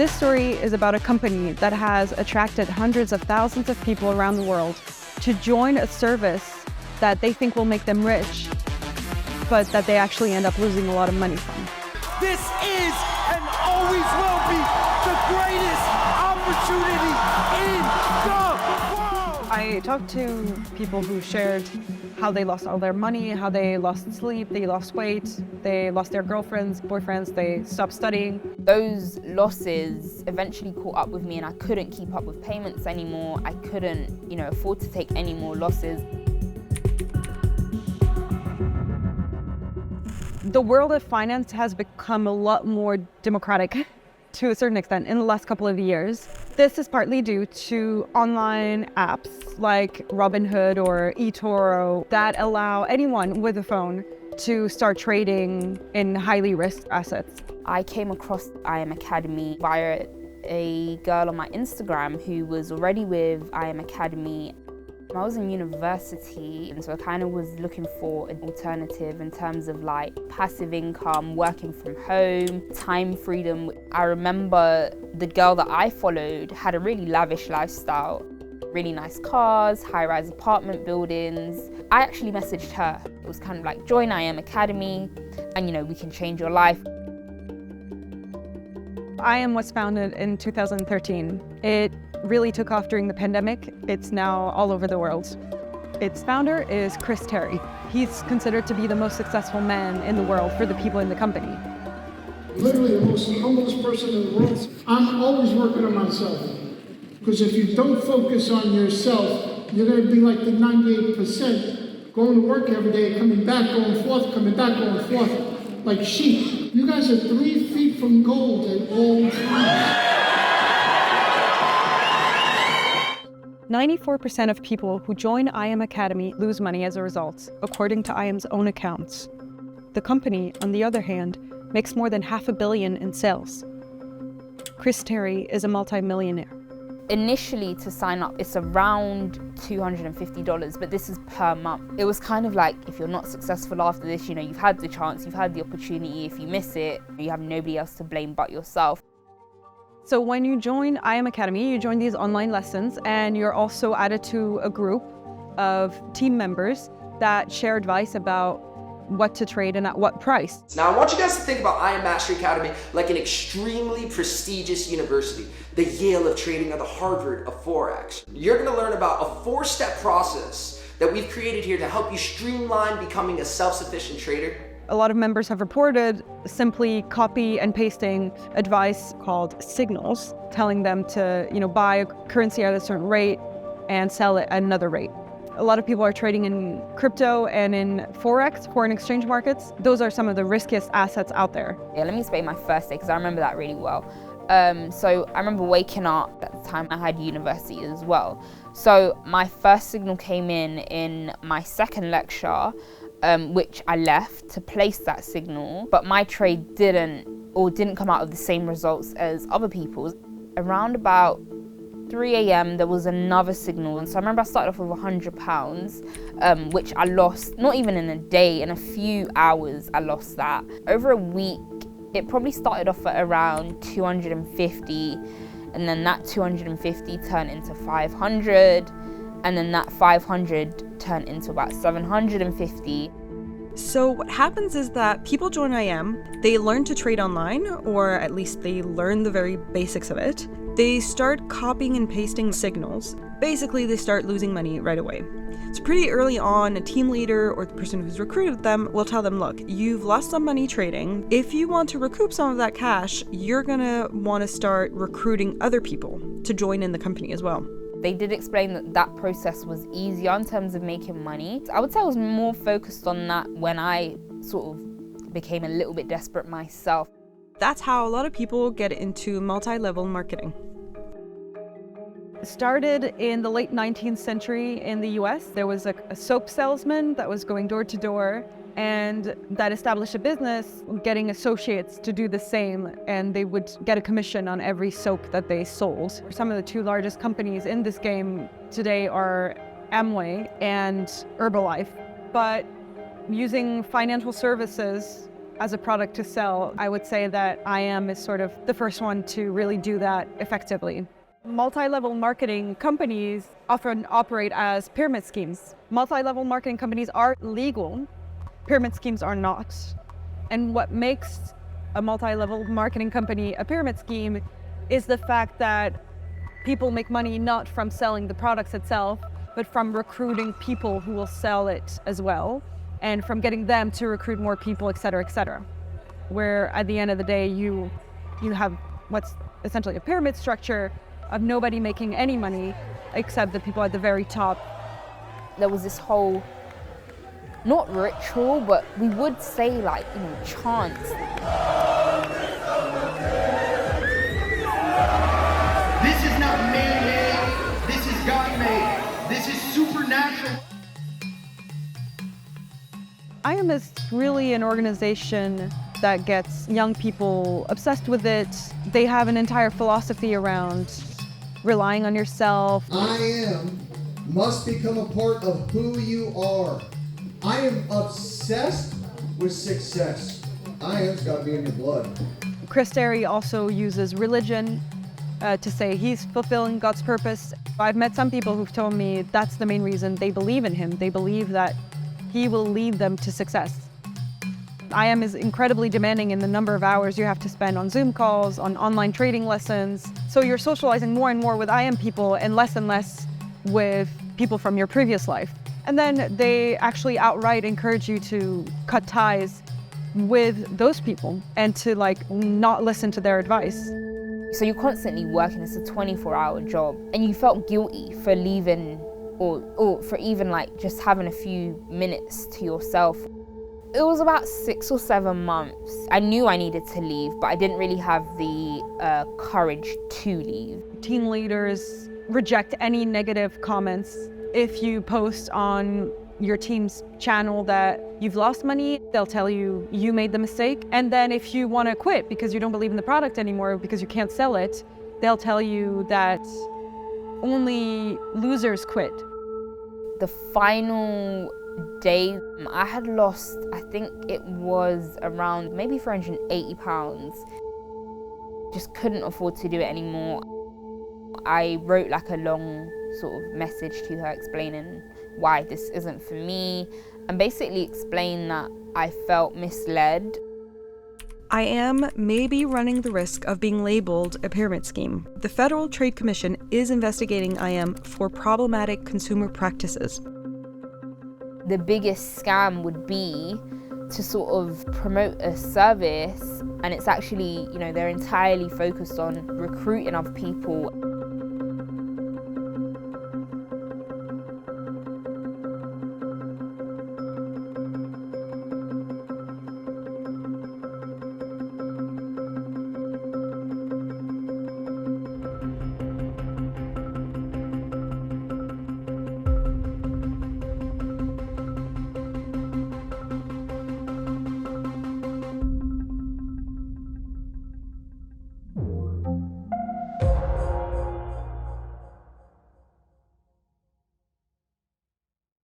This story is about a company that has attracted hundreds of thousands of people around the world to join a service that they think will make them rich, but that they actually end up losing a lot of money from. This is and always will be the greatest opportunity in the world. I talked to people who shared how they lost all their money, how they lost sleep, they lost weight, they lost their girlfriends, boyfriends, they stopped studying. Those losses eventually caught up with me and I couldn't keep up with payments anymore. I couldn't, afford to take any more losses. The world of finance has become a lot more democratic to a certain extent in the last couple of years. This is partly due to online apps like Robinhood or eToro that allow anyone with a phone to start trading in highly risked assets. I came across IM Academy via a girl on my Instagram who was already with IM Academy. I was in university, and so I kind of was looking for an alternative in terms of like passive income, working from home, time freedom. I remember the girl that I followed had a really lavish lifestyle, really nice cars, high-rise apartment buildings. I actually messaged her. It was kind of like, join IM Academy and we can change your life. IM was founded in 2013. It really took off during the pandemic. It's now all over the world. Its founder is Chris Terry. He's considered to be the most successful man in the world for the people in the company. Literally the most humblest person in the world. I'm always working on myself. Because if you don't focus on yourself, you're going to be like the 98%, going to work every day, coming back, going forth, coming back, going forth, like sheep. You guys are 3 feet from gold at all times. 94% of people who join IM Academy lose money as a result, according to IM's own accounts. The company, on the other hand, makes more than $500 million in sales. Chris Terry is a multimillionaire. Initially, to sign up, it's around $250, but this is per month. It was kind of like, if you're not successful after this, you've had the chance, you've had the opportunity. If you miss it, you have nobody else to blame but yourself. So when you join IM Academy, you join these online lessons, and you're also added to a group of team members that share advice about what to trade and at what price. Now I want you guys to think about IM Mastery Academy like an extremely prestigious university, the Yale of trading or the Harvard of Forex. You're going to learn about a 4-step process that we've created here to help you streamline becoming a self-sufficient trader. A lot of members have reported simply copy and pasting advice called signals, telling them to, buy a currency at a certain rate and sell it at another rate. A lot of people are trading in crypto and in Forex, foreign exchange markets. Those are some of the riskiest assets out there. Yeah, let me explain my first day because I remember that really well. So I remember waking up at the time I had university as well. So my first signal came in my second lecture, which I left to place that signal, but my trade didn't come out of the same results as other people's. Around about 3 a.m. there was another signal, and so I remember I started off with £100, which I lost, not even in a day, in a few hours I lost that. Over a week, it probably started off at around 250, and then that 250 turned into 500, and then that 500 turned into about 750. So what happens is that people join IM, they learn to trade online, or at least they learn the very basics of it. They start copying and pasting signals. Basically, they start losing money right away. So pretty early on, a team leader or the person who's recruited them will tell them, look, you've lost some money trading. If you want to recoup some of that cash, you're gonna want to start recruiting other people to join in the company as well. They did explain that process was easier in terms of making money. I would say I was more focused on that when I sort of became a little bit desperate myself. That's how a lot of people get into multi-level marketing. It started in the late 19th century in the US. There was a soap salesman that was going door to door, and that established a business getting associates to do the same, and they would get a commission on every soap that they sold. Some of the 2 largest companies in this game today are Amway and Herbalife. But using financial services as a product to sell, I would say that IM is sort of the first one to really do that effectively. Multi-level marketing companies often operate as pyramid schemes. Multi-level marketing companies are legal, pyramid schemes are not. And what makes a multi-level marketing company a pyramid scheme is the fact that people make money not from selling the products itself, but from recruiting people who will sell it as well, and from getting them to recruit more people, et cetera, et cetera. Where at the end of the day, you have what's essentially a pyramid structure of nobody making any money except the people at the very top. There was this whole, not ritual, but we would say like, chants. This is not man-made, this is God-made. This is supernatural. IM is really an organization that gets young people obsessed with it. They have an entire philosophy around relying on yourself. IM must become a part of who you are. I am obsessed with success. IM's got to be in your blood. Chris Terry also uses religion to say he's fulfilling God's purpose. I've met some people who've told me that's the main reason they believe in him. They believe that he will lead them to success. IM is incredibly demanding in the number of hours you have to spend on Zoom calls, on online trading lessons. So you're socializing more and more with IM people and less with people from your previous life. And then they actually outright encourage you to cut ties with those people and to not listen to their advice. So you're constantly working, it's a 24-hour job, and you felt guilty for leaving or for even just having a few minutes to yourself. It was about 6 or 7 months. I knew I needed to leave, but I didn't really have the courage to leave. Team leaders reject any negative comments. If you post on your team's channel that you've lost money, they'll tell you you made the mistake. And then if you want to quit because you don't believe in the product anymore because you can't sell it, they'll tell you that only losers quit. The final day, I had lost, I think it was around maybe 480 pounds. Just couldn't afford to do it anymore. I wrote a long sort of message to her explaining why this isn't for me and basically explain that I felt misled. IM may be running the risk of being labeled a pyramid scheme. The Federal Trade Commission is investigating IM for problematic consumer practices. The biggest scam would be to sort of promote a service, and it's actually, they're entirely focused on recruiting other people.